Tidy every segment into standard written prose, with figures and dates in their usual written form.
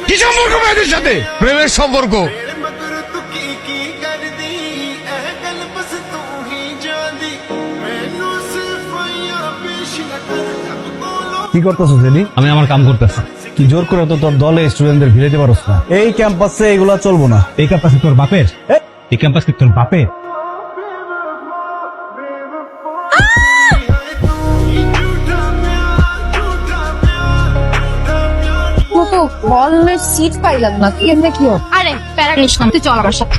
কি সম্পর্ক মেয়েদের সাথে? প্রেমের সম্পর্ক। কি করতেছো জেনি? আমি আমার কাম করতেছি। কি জোর করে তো তোর দলে স্টুডেন্টদের ভিড়াইতে পারছ না? এই ক্যাম্পাসে এগুলা চলবো না। এই ক্যাম্পাস তোর বাপের? এই ক্যাম্পাস কি তোর বাপের? তো হলের সিট পাইলাম না, কি এমনি কি হবে? আরে প্যারা নিস না, তুই চল আমার সাথে।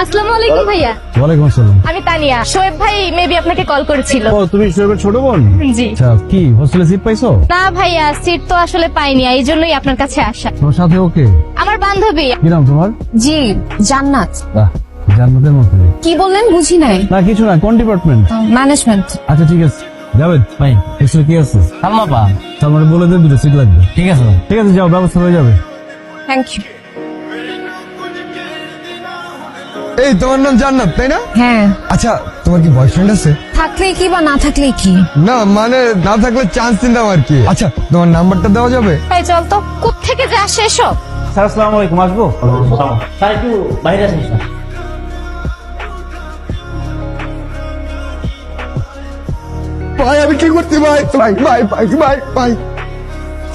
আসসালামু আলাইকুম ভাইয়া। ওয়ালাইকুম আসসালাম। আমি তানিয়া। শোয়েব ভাই মেবি আপনাকে কল করেছিল। ও, তুমি শোয়েবের ছোট বোন? জি। আচ্ছা, কি হোস্টেলে সিট পাইছো? না ভাইয়া, সিট তো আসলে পাইনি, এই জন্যই আপনার কাছে আসা। তোমার সাথে ওকে? আমার বান্ধবী। কি নাম তোমার? জি, জান্নাত। বাহ, জান্নাতের মতো। কি বললেন বুঝি নাই। না কিছু না, কোন ডিপার্টমেন্ট? ম্যানেজমেন্ট। আচ্ছা ঠিক আছে, যাবেন ভাই। এক্সট্রা কি আছে? সালমা পা। তারপরে বলে দেন দুটো সিট লাগবে। ঠিক আছে ভাই। ঠিক আছে, যাও, ব্যবস্থা হয়ে যাবে। Thank you. এই তোমার নাম জান্নাত তাই না? হ্যাঁ। আচ্ছা তোমার কি বয়ফ্রেন্ড আছে? থাকলেই কি বা না থাকলেই কি? না মানে না থাকলে চান্স দিতাম আর কি। আচ্ছা তোমার নাম্বারটা দেওয়া যাবে? এই চল তো, কোত্থেকে যে আসে এসো। স্যার আসসালামু আলাইকুম, আসবো? স্যার একটু বাইরে আসেন স্যার। ভাই আমি কি করতে ভাই ভাই ভাই ভাই ভাই ভাই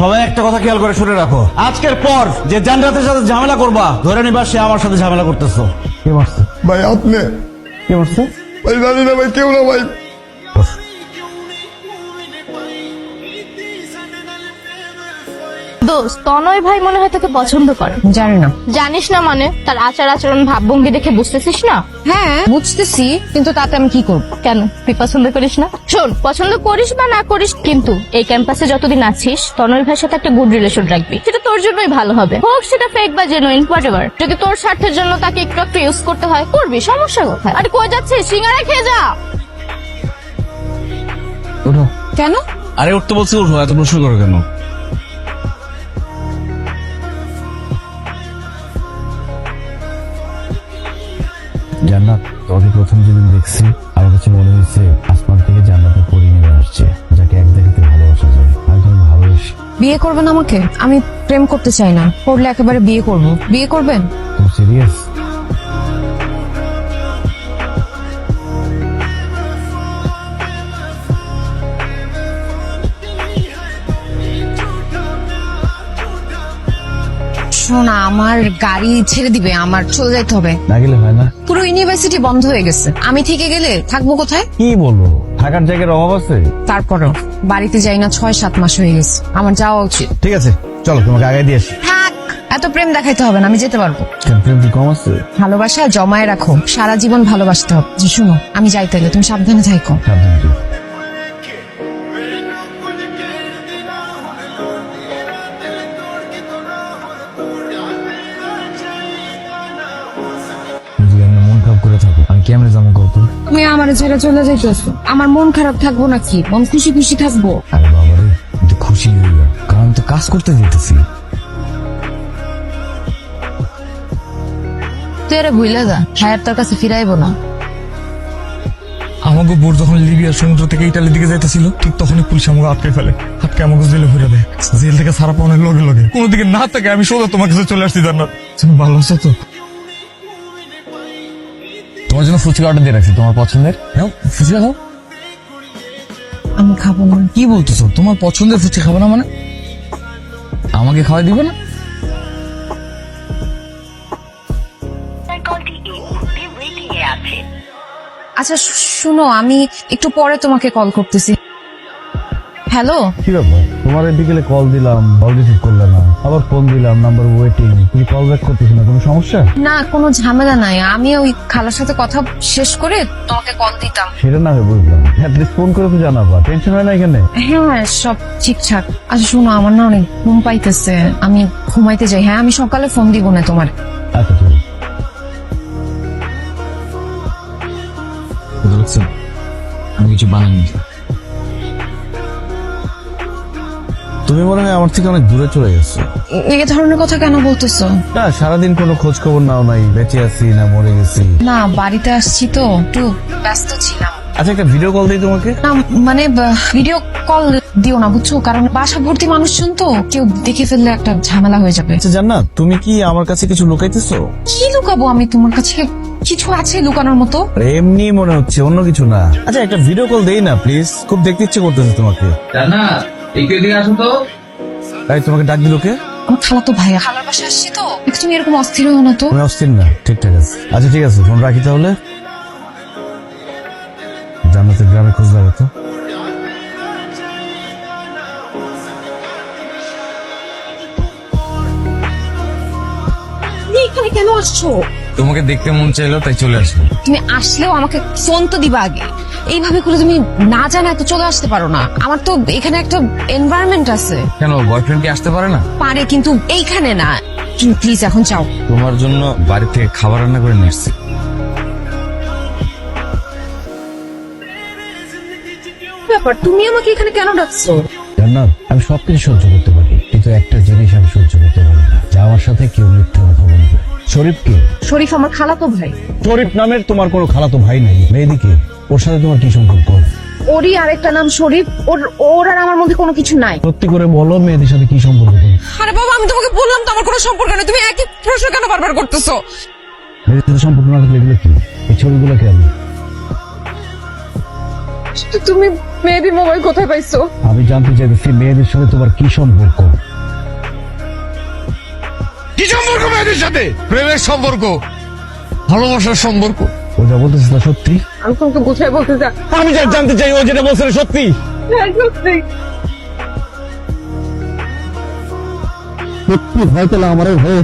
সবাই একটা কথা খেয়াল করে শুনে রাখো, আজকের পর যে জান্নাতের সাথে ঝামেলা করবা, ধরে নিবা সে আমার সাথে ঝামেলা করতেছো। কে মারছে? ভাই আপনি। কে মারছে? ভাই জানি না ভাই, কেউ না ভাই। দোস্ত, তনয় ভাই মনে হয় তোকে পছন্দ করে। জানি না। জানিস না মানে? তার আচার আচরণ ভাবভঙ্গি দেখে বুঝতেছিস না? হ্যাঁ বুঝতেছি, কিন্তু তাতে আমি কি করব? কেন, তুই পছন্দ করিস না? শোন, পছন্দ করিস বা না করিস, কিন্তু এই ক্যাম্পাসে যতদিন আছিস তনয় ভাইয়ের সাথে একটা গুড রিলেশন রাখবি। সেটা তোর জন্যই ভালো হবে, হোক সেটা ফেক বা জেনুইন, হোয়াটএভার। যদি তোর স্বার্থের জন্য তাকে একটু একটু ইউজ করতে হয়, করবি, সমস্যা কোথায়? আরে কই যাচ্ছিস? সিঙ্গারা খেয়ে যা। ওঠো। কেন? আরে উঠতে বলছি, উঠো, এত প্রশ্ন করো কেন? জান্নাত, তোকে প্রথম যেদিন দেখছি আমার কাছে মনে হয়েছে আসমান থেকে জান্নাতের পরি নেমে আসছে, যাকে এক দেখাতে ভালোবাসা যায়। আমি তোমাকে ভালোবাসি। বিয়ে করবেন আমাকে? আমি প্রেম করতে চাই না, করলে একেবারে বিয়ে করব। বিয়ে করবেন? তুমি সিরিয়াস? শোনা, আমার গাড়ি ছেড়ে দিবে, আমার চলে যাইতে হবে। না গেলে হয় না? পুরো ইউনিভার্সিটি বন্ধ হয়ে গেছে, আমি থেকে গেলে থাকবো কোথায়? কি বলবো, থাকার জায়গার অভাব আছে? তারপরেও বাড়িতে যাই না 6-7 মাস হয়ে গেছে, আমার যাওয়া উচিত। ঠিক আছে চলো, তোমাকে আগে দিয়ে আসি। থাক, এত প্রেম দেখাইতে হবে না, আমি যেতে পারবো। কেন, প্রেম কি কম আছে? ভালোবাসা জমায় রাখো, সারা জীবন ভালোবাসতে হবে। যে শোনো, আমি যাইতে গেলে তুমি সাবধানে থাকো। সাবধানে থেকো। যদি আমি মন খারাপ করে থাকো, আমি কেমনে যাবো কত? তুমি আমার ছেড়ে চলে যাইতেছো, আমার মন খারাপ থাকবো নাকি? মন খুশি খুশি থাকবো। আরে বাবারে, কিন্তু খুশি হইয়া, কারণ আমি তো কাজ করতে দিতেছি। তুই আরে ভুলে যা, হায়ার তোর কাছে ফিরাইবো না। আমাকে বোর যখন লিবিয়ার সমুদ্র থেকে ইটালির দিকে যাইতেছিল, ঠিক তখনই পুলিশ আমাকে আটকে ফেলে। আটকে আমাকে জেলে ভরে দেয়। জেল থেকে সারা পাওয়ার লগে লগে কোনো দিকে না থাকে আমি সোজা তোমার কাছে চলে আসছি। জান্নাত, তুমি ভালো আছো তো? তোমার জন্য ফুচকা অর্ডার দিয়ে রাখছি, তোমার পছন্দের। নাও ফুচকা খাও। আমি খাবো না। কি বলতেছো, তোমার পছন্দের ফুচকা খাবো না মানে? আমাকে খাওয়াই দিবে না? আচ্ছা শুনো, আমি একটু পরে তোমাকে কল করতেছি। হ্যালো। কি ব্যাপার, তোমার বিকেলে কল দিলাম, কল রিসিভ করলে না, আবার ফোন দিলাম, নাম্বার ওয়েটিং, তুমি কল ব্যাক করতেছো না, কোনো সমস্যা? না, কোনো ঝামেলা নাই, আমি ওই খালার সাথে কথা শেষ করে তোমাকে কল দিতাম। সেটা না হয় বুঝলাম, অ্যাটলিস্ট ফোন করে তো জানাবা, টেনশন হয় না এখানে। হ্যাঁ সব ঠিকঠাক। আচ্ছা শোনো, আমার না অনেক ঘুম পাইতেছে, আমি ঘুমাইতে যাই। হ্যাঁ আমি সকালে ফোন দিব না তোমার। আচ্ছা ঠিক আছে। আমি কিছু বানাইনি। তুমি মনে হয় আমার থেকে অনেক দূরে চলে গেছো। এই ধরনের কথা কেন বলতেছো? না, সারাদিন কোনো খোঁজ খবর নাও নাই, বেঁচে আছি না মরে গেছি। না, বাড়িতে আসছি তো একটু ব্যস্ত ছিলাম। আচ্ছা একটা ভিডিও কল দিই তোমাকে। না মানে ভিডিও কল দিও না বুঝছো, কারণ বাসা ভর্তি মানুষজন তো, কেউ দেখে ফেললে একটা ঝামেলা হয়ে যাবে। আচ্ছা জান্নাত, তুমি কি আমার কাছে কিছু লুকাইতেছো? কি লুকাবো আমি তোমার কাছে? কিছু আছে লুকানোর মতো? এমনি মনে হচ্ছে, অন্য কিছু না। আচ্ছা একটা ভিডিও কল দেই না প্লিজ, খুব দেখতে ইচ্ছে করতেছে তোমাকে। জান্নাত একটু এদিকে আসো তো। তাই তোমাকে ডাক দিল কে? আমার খালাতো ভাইয়া, খালার বাসায় আসছি তো, একটু তুমি এরকম অস্থির হও না তো। তুমি অস্থির না, ঠিকঠাক আছে। আচ্ছা ঠিক আছে, ফোন রাখি তাহলে। জান্নাতের গ্রামে খোঁজ লাগো তো। তুমি এখানে কেন আসছো? তোমাকে দেখতে মন চাইলো তাই চলে আসলো। তুমি আসলেও আমাকে ফোন তো দিবা আগে। এইভাবে করে তুমি না জানা তো চলে আসতে পারো না। আমার তো এখানে একটা এনভায়রনমেন্ট আছে। কেন বয়ফ্রেন্ড কি আসতে পারে না? পারে, কিন্তু এইখানে না। প্লিজ এখন যাও। তোমার জন্য বাড়ি থেকে খাবার রান্না করে নিয়ে এসেছি। ব্যাপার, তুমি আমাকে এখানে কেন ডাকছো? জান্নাত, আমি সবকিছু সহ্য করতে পারি, কিন্তু একটা জিনিস আমি সহ্য করতে পারি না, যে আমার সাথে কেউ মিথ্যা কথা বলবে। শরীফকে? শরীফ আমার খালাতো ভাই। শরীফ নামের তোমার কোনো খালাতো ভাই নাই। মেয়েদিকে, ওর সাথে তোমার কি সম্পর্ক? ওরই আরেকটা নাম শরীফ। ওর আর আমার মধ্যে কোনো কিছু নাই। সত্যি করে বলো, মেয়েদের সাথে কি সম্পর্ক তোমার? আরে বাবা, আমি তোমাকে বললাম তো আমার কোনো সম্পর্ক নেই। তুমি একই প্রশ্ন কেন বারবার করতেছো? মেয়েদের সাথে সম্পর্ক না থাকলে এগুলো কি? এই ছবিগুলো কেন? তুমি মেয়েদের মোবাইল কোথায় পাইছো? আমি জানতে চাইছি মেয়েদের সাথে তোমার কি সম্পর্ক? কি সম্পর্ক মেয়েদের সাথে? প্রেমের সম্পর্ক, ভালোবাসার সম্পর্ক। ও যা বলতেছে না সত্যি? আমি তোমাকে কোথায় বলতে চাই? আমি যা জানতে চাই ও যেটা বলছে সত্যি। সত্যি হয়তো আমার হয়ে